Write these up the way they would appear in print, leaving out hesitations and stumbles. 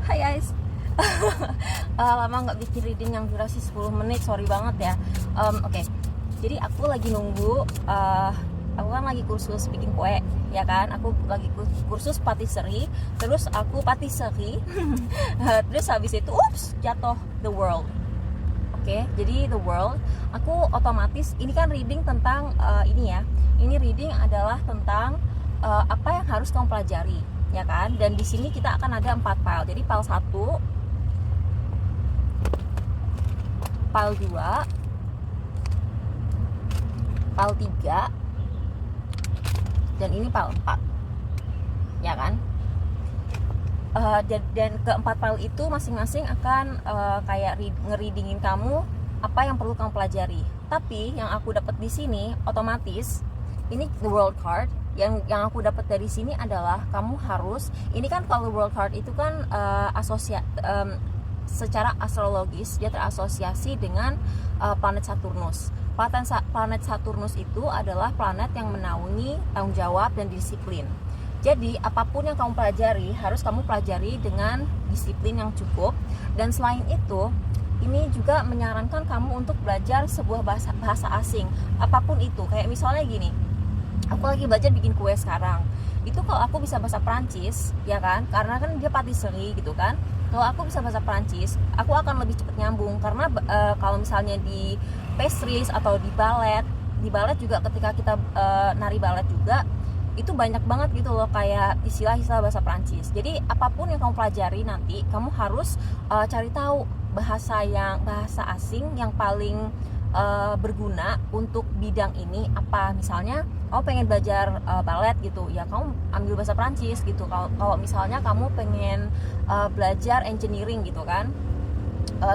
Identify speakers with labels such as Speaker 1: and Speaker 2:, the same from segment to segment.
Speaker 1: Hai guys. Lama nggak bikin reading yang durasi 10 menit, sorry banget ya. Oke. Jadi aku lagi nunggu, aku kan lagi kursus bikin kue, ya kan? Aku lagi kursus patisserie, terus aku patisserie, terus habis itu, jatuh The World. Oke, jadi The World, aku otomatis, ini kan reading tentang ini ya. Ini reading adalah tentang apa yang harus kamu pelajari, ya kan? Dan di sini kita akan ada 4 file. Jadi file 1, file 2, file 3, dan ini file 4, ya kan? Dan keempat file itu masing-masing akan kayak ngereadingin kamu apa yang perlu kamu pelajari. Tapi yang aku dapat di sini otomatis ini The World card. Yang aku dapat dari sini adalah kamu harus, ini kan kalau The World card itu kan secara astrologis dia terasosiasi dengan planet Saturnus. Planet Saturnus itu adalah planet yang menaungi tanggung jawab dan disiplin. Jadi apapun yang kamu pelajari harus kamu pelajari dengan disiplin yang cukup. Dan selain itu, ini juga menyarankan kamu untuk belajar sebuah bahasa asing, apapun itu. Kayak misalnya gini, aku lagi belajar bikin kue sekarang. Itu kalau aku bisa bahasa Prancis, ya kan? Karena kan dia patisserie gitu kan. Kalau aku bisa bahasa Prancis, aku akan lebih cepat nyambung. Karena kalau misalnya di pastries atau di ballet juga ketika kita nari ballet juga, itu banyak banget gitu loh kayak istilah-istilah bahasa Prancis. Jadi apapun yang kamu pelajari nanti, kamu harus cari tahu bahasa asing yang paling berguna untuk bidang ini apa. Misalnya kamu pengen belajar ballet gitu, ya kamu ambil bahasa Prancis gitu. Kalau misalnya kamu pengen belajar engineering gitu kan,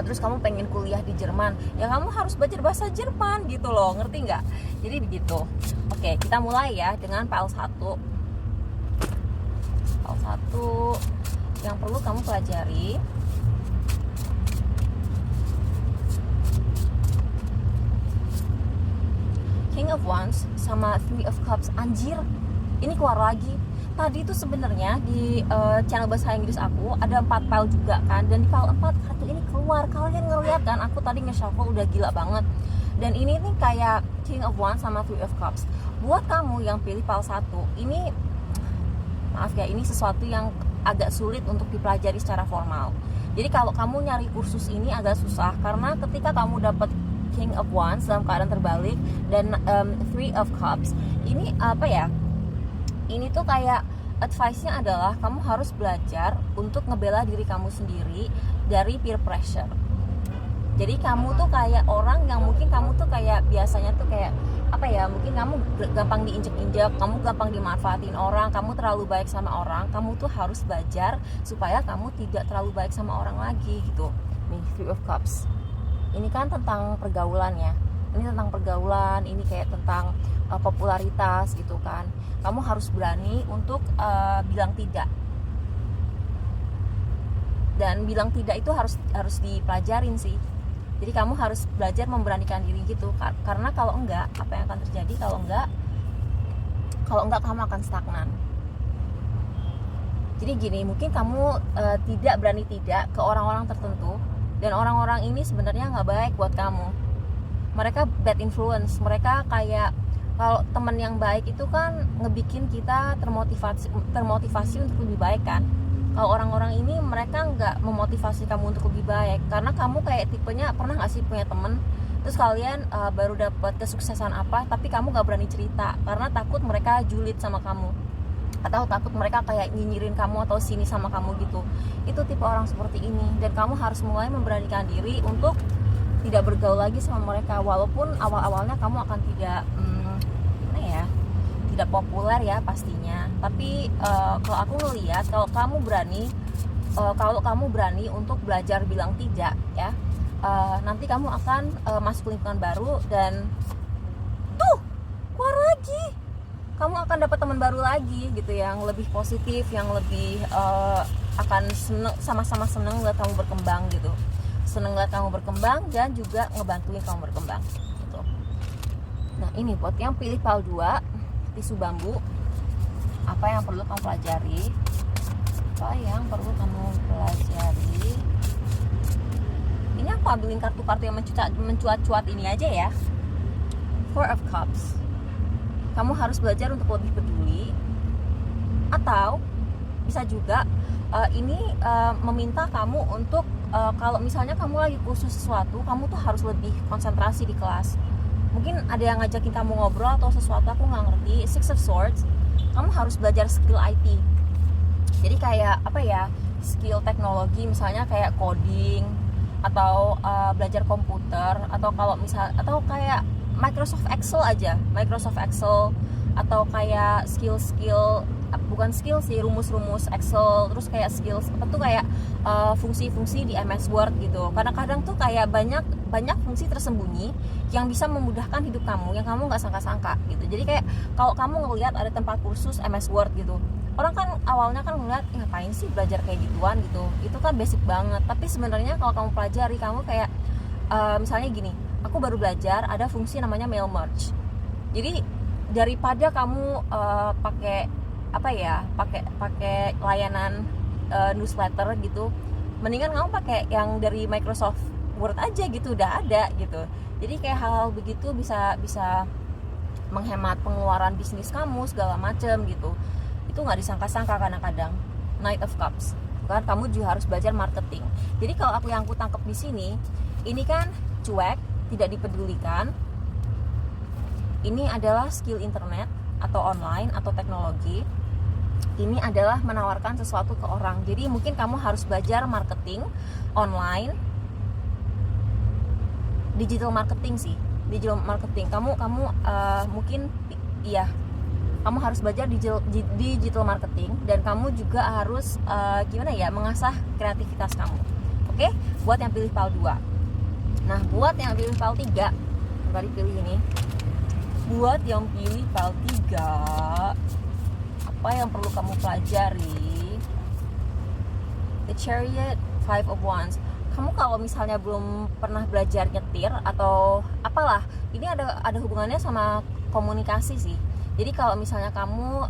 Speaker 1: terus kamu pengen kuliah di Jerman, ya kamu harus belajar bahasa Jerman gitu loh, ngerti nggak? Jadi begitu. Oke, kita mulai ya dengan file 1. File 1 yang perlu kamu pelajari, King of Wands sama Three of Cups. Anjir, ini keluar lagi. Tadi itu sebenarnya di channel bahasa Inggris aku ada 4 file juga kan, dan di file 4 kartu ini keluar. Kalian ngeliat kan, aku tadi nge-shuffle udah gila banget. Dan ini nih kayak King of Wands sama Three of Cups. Buat kamu yang pilih file 1, ini maaf ya, ini sesuatu yang agak sulit untuk dipelajari secara formal. Jadi kalau kamu nyari kursus ini agak susah, karena ketika kamu dapat King of Wands dalam keadaan terbalik dan Three of Cups, ini apa ya? Ini tuh kayak advice-nya adalah kamu harus belajar untuk ngebela diri kamu sendiri dari peer pressure. Jadi kamu tuh kayak orang yang mungkin kamu tuh kayak biasanya tuh kayak apa ya, mungkin kamu gampang diinjek-injek, kamu gampang dimanfaatin orang, kamu terlalu baik sama orang. Kamu tuh harus belajar supaya kamu tidak terlalu baik sama orang lagi gitu. Nih, Three of Cups. Ini kan tentang pergaulan ya. Ini tentang pergaulan, ini kayak tentang popularitas gitu kan. Kamu harus berani untuk bilang tidak. Dan bilang tidak itu harus dipelajarin sih. Jadi kamu harus belajar memberanikan diri gitu. Karena kalau enggak, apa yang akan terjadi kalau enggak kamu akan stagnan. Jadi gini, mungkin kamu tidak berani tidak ke orang-orang tertentu, dan orang-orang ini sebenarnya nggak baik buat kamu. Mereka bad influence. Mereka kayak, kalau teman yang baik itu kan ngebikin kita termotivasi untuk lebih baik kan. Kalau orang-orang ini mereka nggak memotivasi kamu untuk lebih baik, karena kamu kayak tipenya, pernah nggak sih punya temen terus kalian baru dapat kesuksesan apa, tapi kamu nggak berani cerita karena takut mereka julid sama kamu, atau takut mereka kayak nyinyirin kamu atau sini sama kamu gitu. Itu tipe orang seperti ini, dan kamu harus mulai memberanikan diri untuk tidak bergaul lagi sama mereka. Walaupun awal-awalnya kamu akan tidak tidak populer ya pastinya, tapi kalau aku ngelihat, kalau kamu berani untuk belajar bilang tidak ya, nanti kamu akan masuk lingkungan baru, dan tuh keluar lagi, kamu akan dapat teman baru lagi gitu, yang lebih positif, yang lebih akan sama-sama seneng lihat kamu berkembang gitu, dan juga ngebantuin kamu berkembang gitu. Nah, ini buat yang pilih file 2, tisu bambu, apa yang perlu kamu pelajari? Apa yang perlu kamu pelajari? ambilin kartu-kartu yang mencuat-cuat ini aja ya. Four of Cups, kamu harus belajar untuk lebih peduli. Atau bisa juga ini meminta kamu untuk kalau misalnya kamu lagi kursus sesuatu, kamu tuh harus lebih konsentrasi di kelas. Mungkin ada yang ngajakin kamu ngobrol atau sesuatu aku nggak ngerti. Six of Swords, kamu harus belajar skill IT. Jadi kayak apa ya, skill teknologi, misalnya kayak coding atau belajar komputer, atau kalau misal atau kayak Microsoft Excel aja, Microsoft Excel, atau kayak skill-skill, bukan skill sih, rumus-rumus Excel, terus kayak skill apa tuh kayak fungsi-fungsi di MS Word gitu. Kadang-kadang tuh kayak banyak fungsi tersembunyi yang bisa memudahkan hidup kamu yang kamu nggak sangka-sangka gitu. Jadi kayak kalau kamu ngelihat ada tempat kursus MS Word gitu, orang kan awalnya kan ngeliat ngapain sih belajar kayak gituan gitu, itu kan basic banget. Tapi sebenarnya kalau kamu pelajari, kamu kayak misalnya gini, aku baru belajar ada fungsi namanya mail merge. Jadi daripada kamu pakai layanan newsletter gitu, mendingan kamu pakai yang dari Microsoft Word aja gitu, udah ada gitu. Jadi kayak hal-hal begitu bisa menghemat pengeluaran bisnis kamu segala macem gitu. Itu nggak disangka-sangka kadang-kadang. Knight of Cups, kan kamu juga harus belajar marketing. Jadi kalau yang aku tangkap di sini, ini kan cuek, tidak dipedulikan. Ini adalah skill internet atau online atau teknologi. Ini adalah menawarkan sesuatu ke orang. Jadi mungkin kamu harus belajar marketing online, digital marketing sih, digital marketing. Kamu mungkin iya, kamu harus belajar digital marketing, dan kamu juga harus mengasah kreativitas kamu. Oke, buat yang pilih PAL 2. Nah, buat yang pilih PAL 3, tadi pilih ini. Buat yang pilih PAL 3, apa yang perlu kamu pelajari? The Chariot, Five of Wands. Kamu kalau misalnya belum pernah belajar nyetir atau apalah, ini ada hubungannya sama komunikasi sih. Jadi kalau misalnya kamu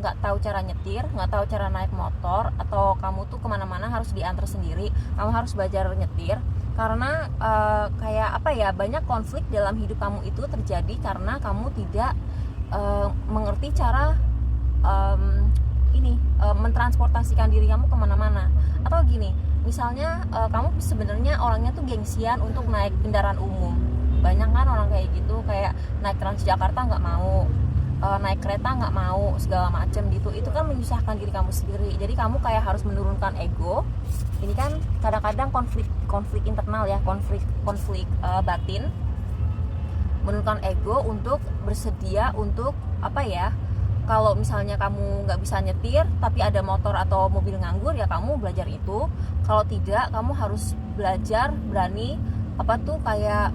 Speaker 1: nggak tahu cara nyetir, nggak tahu cara naik motor, atau kamu tuh kemana-mana harus diantar sendiri, kamu harus belajar nyetir. Karena banyak konflik dalam hidup kamu itu terjadi karena kamu tidak mengerti cara mentransportasikan diri kamu kemana-mana. Atau gini, misalnya kamu sebenarnya orangnya tuh gengsian untuk naik kendaraan umum. Banyak kan orang kayak gitu, kayak naik Transjakarta nggak mau, naik kereta nggak mau, segala macem gitu. Itu kan menyusahkan diri kamu sendiri. Jadi kamu kayak harus menurunkan ego. Ini kan kadang-kadang konflik internal ya, konflik batin. Menurunkan ego untuk bersedia untuk kalau misalnya kamu nggak bisa nyetir tapi ada motor atau mobil nganggur, ya kamu belajar itu. Kalau tidak, kamu harus belajar berani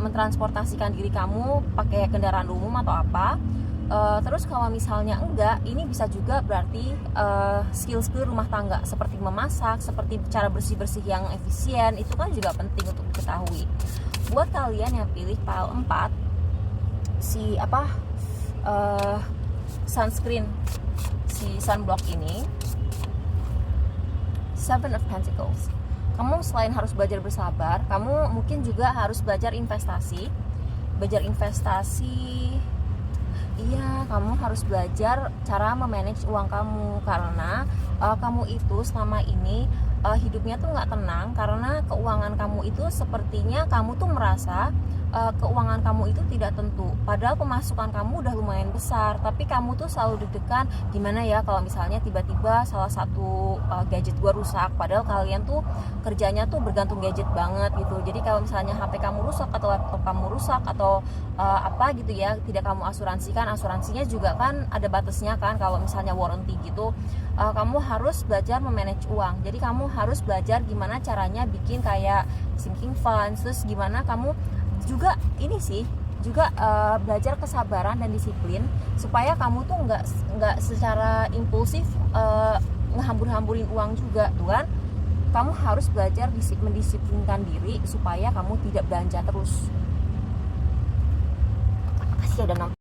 Speaker 1: mentransportasikan diri kamu pakai kendaraan umum atau apa. Terus kalau misalnya enggak, ini bisa juga berarti skill-skill rumah tangga seperti memasak, seperti cara bersih-bersih yang efisien, itu kan juga penting untuk diketahui. Buat kalian yang pilih PAL 4, sunscreen, si sunblock ini, Seven of Pentacles. Kamu selain harus belajar bersabar, kamu mungkin juga harus belajar investasi. Iya, kamu harus belajar cara memanage uang kamu, karena kamu itu selama ini hidupnya tuh nggak tenang karena keuangan kamu itu sepertinya kamu tuh merasa keuangan kamu itu tidak tentu. Padahal pemasukan kamu udah lumayan besar, tapi kamu tuh selalu deg-degan, gimana ya kalau misalnya tiba-tiba salah satu gadget gua rusak. Padahal kalian tuh kerjanya tuh bergantung gadget banget gitu. Jadi kalau misalnya HP kamu rusak atau laptop kamu rusak atau tidak kamu asuransikan, asuransinya juga kan ada batasnya kan, kalau misalnya warranty gitu. Kamu harus belajar memanage uang. Jadi kamu harus belajar gimana caranya bikin kayak sinking funds, terus gimana kamu juga belajar kesabaran dan disiplin supaya kamu tuh nggak secara impulsif ngehambur-hamburin uang juga tuh kan. Kamu harus belajar mendisiplinkan diri supaya kamu tidak belanja terus. Makasih udah nonton.